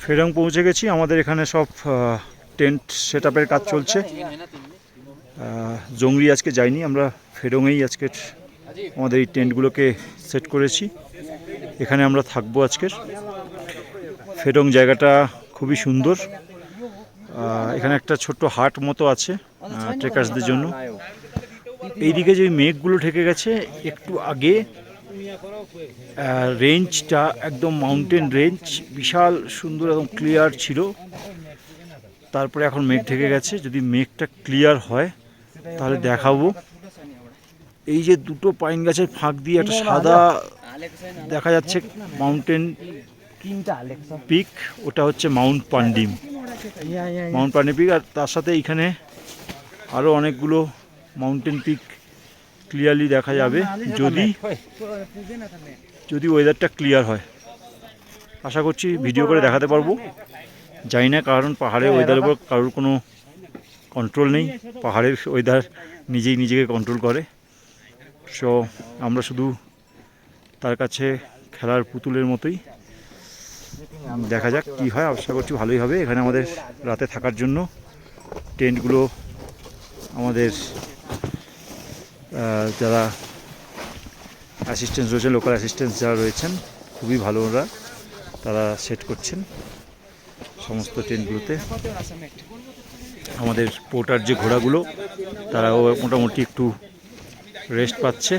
ফেরং পৌঁছে গেছি। আমাদের এখানে সব টেন্ট সেটআপের কাজ চলছে। জংরি আজকে যাইনি, আমরা ফেরংয়েই আজকে আমাদের এই টেন্টগুলোকে সেট করেছি। এখানে আমরা থাকবো আজকের। ফেরং জায়গাটা খুবই সুন্দর। এখানে একটা ছোট্ট হাট মতো আছে ট্রেকার্সদের জন্য। এইদিকে যে মেঘগুলো ঢেকে গেছে, একটু আগে রেঞ্জটা একদম মাউন্টেন রেঞ্জ, বিশাল সুন্দর একদম ক্লিয়ার ছিল। তারপরে এখন মেঘ ঢেকে গেছে। যদি মেঘটা ক্লিয়ার হয় তাহলে দেখাবো। এই যে দুটো পাইন গাছের ফাঁক দিয়ে একটা সাদা দেখা যাচ্ছে মাউন্টেন পিক, ওটা হচ্ছে mount Pandim. Mount Pandim peak. আর তার সাথে এইখানে আরও অনেকগুলো মাউন্টেন পিক ক্লিয়ারলি দেখা যাবে যদি ওয়েদারটা ক্লিয়ার হয়। আশা করছি ভিডিও করে দেখাতে পারবো। জানি না, কারণ পাহাড়ের ওয়েদারের উপর কারোর কোনো কন্ট্রোল নেই। পাহাড়ের ওয়েদার নিজেই নিজেকে কন্ট্রোল করে। সো আমরা শুধু তার কাছে খেলার পুতুলের মতোই। দেখা যাক কী হয়। আশা করছি ভালোই হবে। এখানে আমাদের রাতে থাকার জন্য টেন্টগুলো আমাদের যারা অ্যাসিস্ট্যান্স রয়েছেন, লোকাল অ্যাসিস্ট্যান্স যারা রয়েছেন, খুবই ভালো ওরা, তারা সেট করছেন সমস্ত টেন্টগুলোতে। আমাদের পোর্টার যে ঘোড়াগুলো, তারাও মোটামুটি একটু রেস্ট পাচ্ছে।